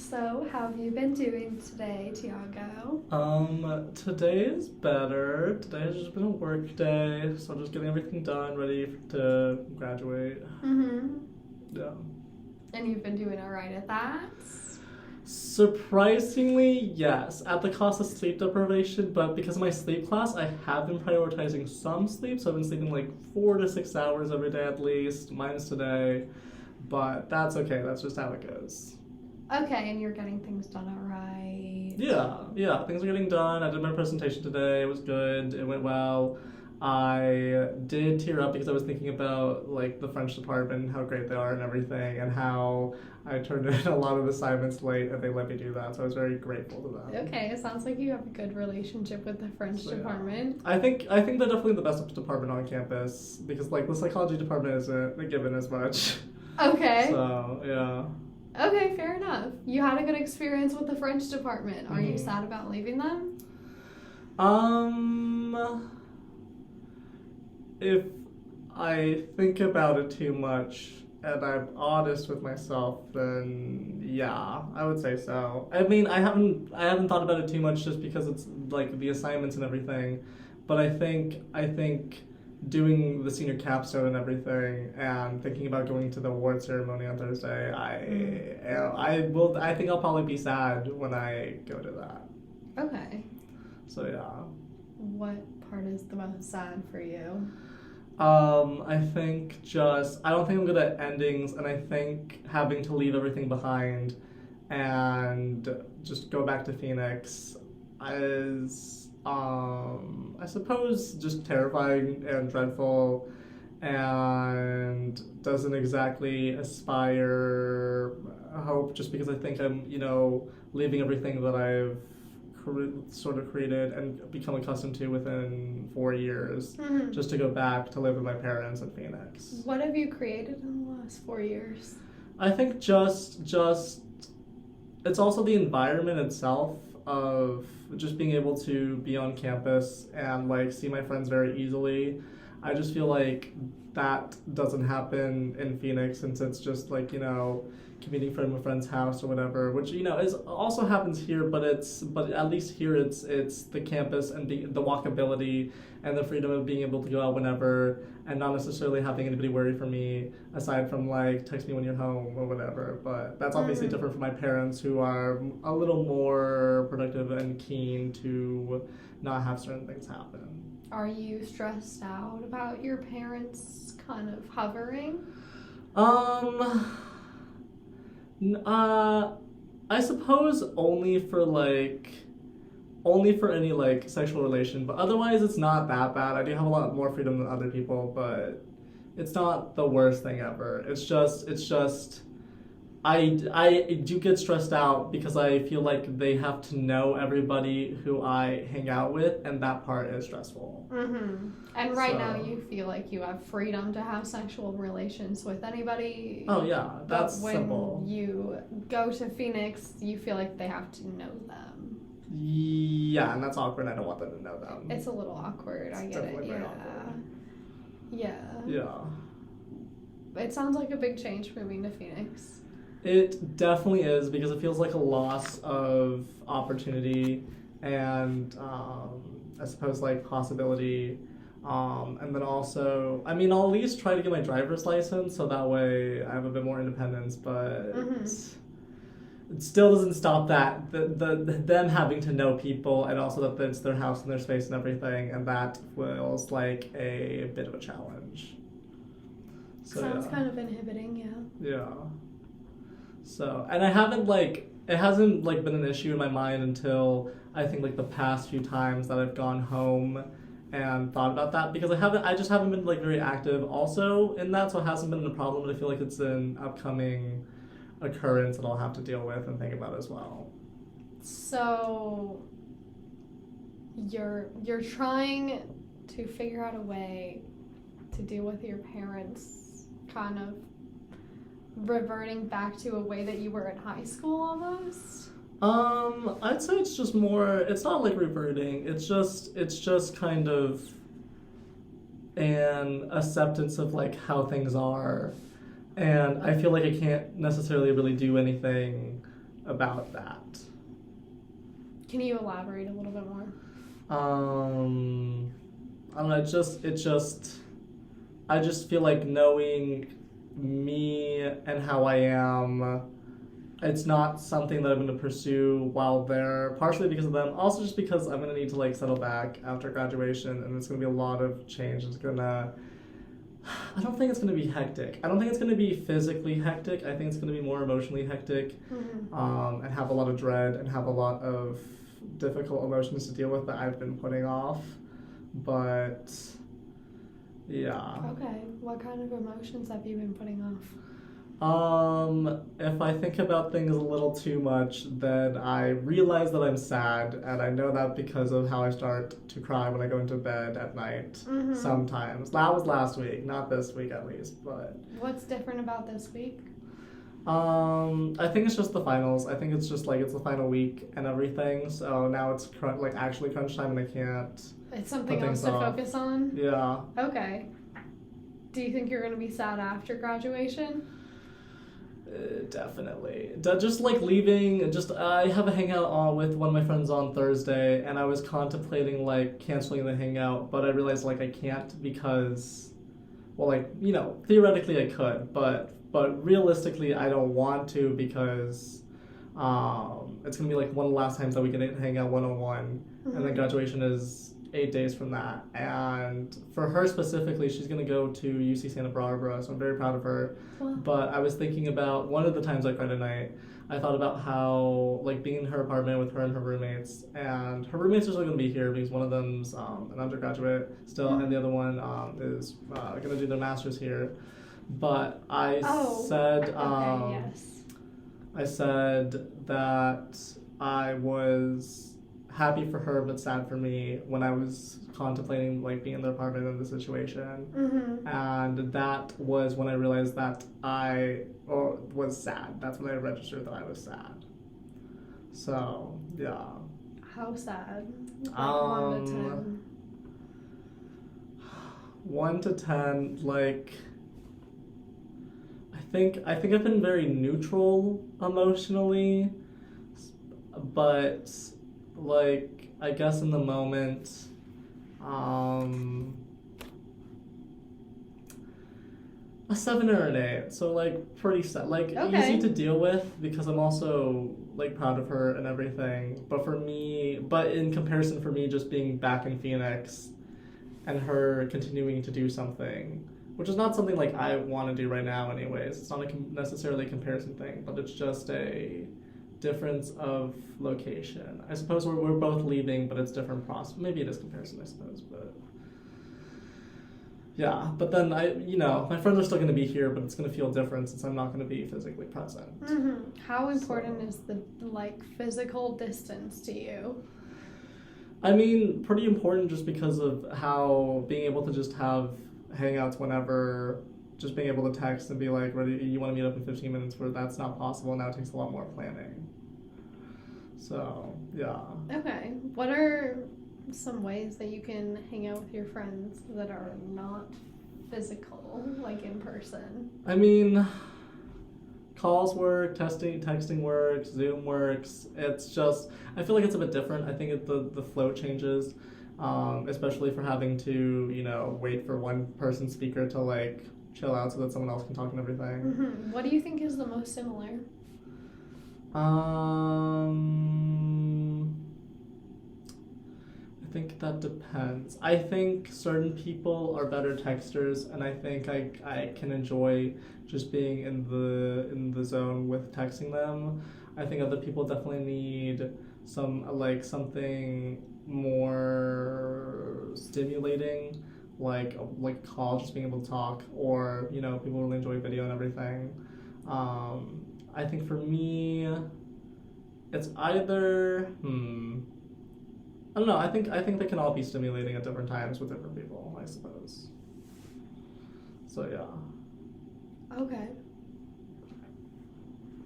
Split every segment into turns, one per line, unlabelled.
So, how have you been doing today, Tiago?
Today is better. Today has just been a work day, so just getting everything done, ready to graduate.
Mm-hmm.
Yeah.
And you've been doing all right at that?
Surprisingly, yes, at the cost of sleep deprivation, but because of my sleep class, I have been prioritizing some sleep, so I've been sleeping like 4 to 6 hours every day at least, minus today, but that's okay, that's just how it goes.
Okay, and you're getting things done all right.
Yeah, things are getting done. I did my presentation today. It was good. It went well. I did tear up because I was thinking about like the French department and how great they are and everything, and how I turned in a lot of assignments late and they let me do that. So I was very grateful to them.
Okay, it sounds like you have a good relationship with the French
So, yeah.
department.
I think they're definitely the best department on campus because like the psychology department isn't a given as much.
Okay.
So yeah.
Okay, fair enough. You had a good experience with the French department. Are you
Mhm.
sad about leaving them?
If I think about it too much and I'm honest with myself, then yeah, I would say so. I mean, I haven't thought about it too much just because it's like the assignments and everything, but I think doing the senior capstone and everything and thinking about going to the award ceremony on Thursday, I think I'll probably be sad when I go to that.
Okay.
So yeah.
What part is the most sad for you?
I think I don't think I'm good at endings, and I think having to leave everything behind and just go back to Phoenix is, I suppose, just terrifying and dreadful and doesn't exactly aspire hope just because I think I'm, leaving everything that I've sort of created and become accustomed to within 4 years
Mm-hmm.
just to go back to live with my parents in Phoenix.
What have you created in the last 4 years?
I think just it's also the environment itself of just being able to be on campus and like see my friends very easily. I just feel like that doesn't happen in Phoenix since it's just like, commuting from a friend's house or whatever, which is also happens here, but at least here it's the campus and the walkability and the freedom of being able to go out whenever and not necessarily having anybody worry for me aside from like text me when you're home or whatever. But that's obviously different from my parents who are a little more productive and keen to not have certain things happen.
Are you stressed out about your parents kind of hovering?
I suppose only for any like sexual relation, but otherwise it's not that bad. I do have a lot more freedom than other people, but it's not the worst thing ever. It's just I do get stressed out because I feel like they have to know everybody who I hang out with, and that part is stressful.
Mm-hmm. And right now
So-
you feel like you have freedom to have sexual relations with anybody.
Oh yeah, that's
but when
simple.
you go to Phoenix, you feel like they have to know them.
Yeah, and that's awkward. I don't want them to know them.
It's a little awkward. I
It's
get it.
definitely very
Yeah.
awkward.
Yeah.
Yeah.
It sounds like a big change moving to Phoenix.
It definitely is because it feels like a loss of opportunity and I suppose like possibility. And then also, I mean, I'll at least try to get my driver's license so that way I have a bit more independence, but it still doesn't stop them having to know people and also that it's their house and their space and everything, and that feels like a bit of a challenge. So,
Sounds
yeah.
kind of inhibiting, yeah.
Yeah. So, and it hasn't like been an issue in my mind until I think like the past few times that I've gone home and thought about that because I just haven't been like very active also in that, so it hasn't been a problem, but I feel like it's an upcoming occurrence that I'll have to deal with and think about as well.
So you're trying to figure out a way to deal with your parents kind of reverting back to a way that you were in high school almost?
I'd say it's just more, it's not like reverting, it's just kind of an acceptance of like how things are, and I feel like I can't necessarily really do anything about that.
Can you elaborate a little bit more?
I don't know. I just feel like knowing me and how I am, it's not something that I'm going to pursue while there, partially because of them, also just because I'm going to need to like settle back after graduation, and it's going to be a lot of change. I don't think it's going to be hectic. I don't think it's going to be physically hectic. I think it's going to be more emotionally hectic, and have a lot of dread and have a lot of difficult emotions to deal with that I've been putting off. But yeah.
Okay. What kind of emotions have you been putting off?
If I think about things a little too much, then I realize that I'm sad, and I know that because of how I start to cry when I go into bed at night. Sometimes. That was last week, not this week at least, but...
What's different about this week?
I think it's just the finals. I think it's just like it's the final week and everything, so now it's actually crunch time and I can't...
It's something else to focus on?
Yeah.
Okay. Do you think you're going to be sad after graduation?
Definitely. Just like leaving, I have a hangout with one of my friends on Thursday, and I was contemplating like canceling the hangout, but I realized like I can't because, well, like, you know, theoretically I could, but realistically I don't want to because it's gonna be like one of the last times that we can hang out one-on-one, and then graduation is 8 days from that. And for her specifically, she's going to go to UC Santa Barbara, so I'm very proud of her.
Wow.
But I was thinking about one of the times I cried at night, I thought about how, like, being in her apartment with her and her roommates, and her roommates are still going to be here because one of them's an undergraduate still, and the other one is going to do their master's here. But I said, I said that I was happy for her but sad for me when I was contemplating like being in the apartment in the situation, and that was when I realized that I was sad. That's when I registered that I was sad. So yeah.
How sad? Like 1 to 10.
1 to 10, like I think I've been very neutral emotionally, but like, I guess in the moment, a 7 or an 8. So like pretty sad, like easy to deal with because I'm also like proud of her and everything. But in comparison for me, just being back in Phoenix and her continuing to do something, which is not something like I want to do right now anyways. It's not necessarily a comparison thing, but it's just a difference of location. I suppose we're both leaving, but it's different process. Maybe it is comparison, I suppose, but yeah. But then my friends are still going to be here, but it's going to feel different since I'm not going to be physically present.
How important is the like physical distance to you?
I mean, pretty important just because of how being able to just have hangouts whenever. Just being able to text and be like, "Ready? You want to meet up in 15 minutes?" Where that's not possible now. It takes a lot more planning. So yeah.
Okay. What are some ways that you can hang out with your friends that are not physical, like in person?
I mean, calls work, texting works, Zoom works. It's just I feel like it's a bit different. I think the flow changes, especially for having to wait for one person speaker to like chill out so that someone else can talk and everything.
What do you think is the most similar?
I think that depends. I think certain people are better texters, and I think I can enjoy just being in the zone with texting them. I think other people definitely need something more stimulating, like a call, just being able to talk, or people really enjoy video and everything. I think for me, it's either I don't know. I think they can all be stimulating at different times with different people, I suppose. So yeah.
Okay.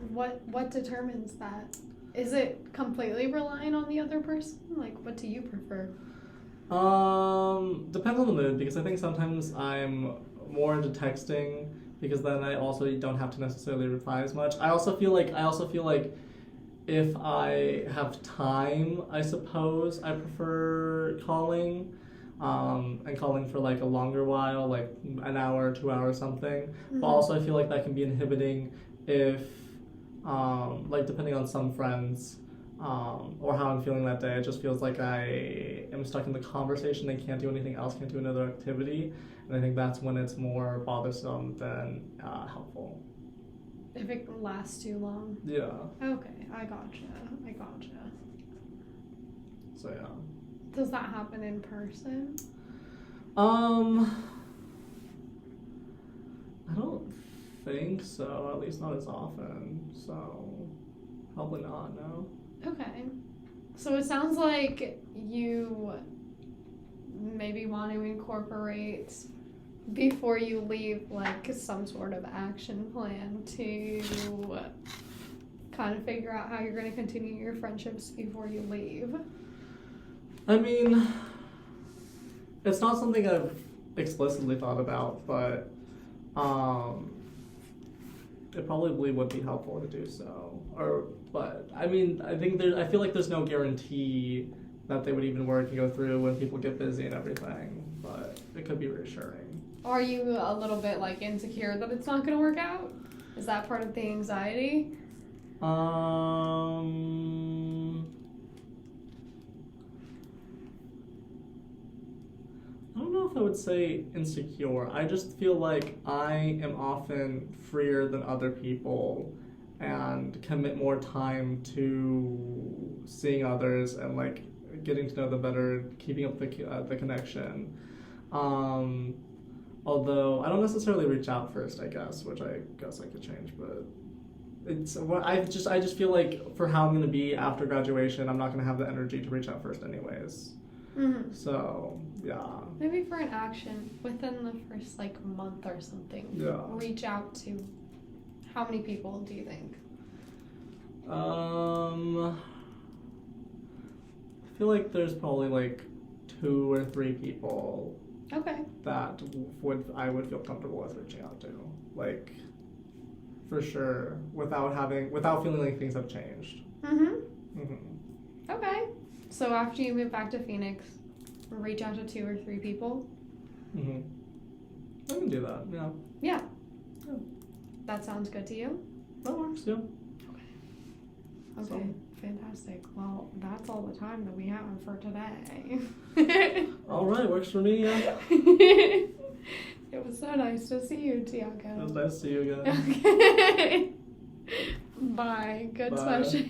What determines that? Is it completely relying on the other person? Like, what do you prefer?
Depends on the mood, because I think sometimes I'm more into texting because then I also don't have to necessarily reply as much. I also feel like if I have time, I suppose I prefer calling. And calling for like a longer while, like an hour, 2 hours, something.
Mm-hmm.
But also, I feel like that can be inhibiting if, like, depending on some friends, or how I'm feeling that day. It just feels like I am stuck in the conversation and can't do anything else, can't do another activity. And I think that's when it's more bothersome than helpful.
If it lasts too long.
Yeah.
Okay, I gotcha.
So yeah.
Does that happen in person?
I don't think so. At least not as often. So probably not. No.
Okay. So it sounds like you maybe want to incorporate before you leave, like some sort of action plan to kind of figure out how you're going to continue your friendships before you leave.
I mean, it's not something I've explicitly thought about, but it probably would be helpful to do so. But I mean, I feel like there's no guarantee that they would even work and go through when people get busy and everything. But it could be reassuring.
Are you a little bit like insecure that it's not going to work out? Is that part of the anxiety?
I don't know if I would say insecure. I just feel like I am often freer than other people and commit more time to seeing others and like getting to know them better, keeping up the connection. Although I don't necessarily reach out first, I guess, which I guess I could change, but it's what I just feel like for how I'm gonna be after graduation, I'm not gonna have the energy to reach out first anyways.
Mm-hmm.
So yeah.
Maybe for an action within the first like month or something.
Yeah.
Reach out to how many people do you think?
I feel like there's probably like 2 or 3 people.
Okay.
That I would feel comfortable with reaching out to, like, for sure, without feeling like things have changed.
Okay. So after you move back to Phoenix, reach out to 2 or 3 people.
I can do that. Yeah.
Yeah. That sounds good to you?
That works. Yeah.
Okay.
So.
Fantastic. Well, that's all the time that we have for today.
All right, works for me. Yeah.
It was so nice to see you, Tiago.
It was nice to see you again.
Okay. Bye. Good
Bye.
session.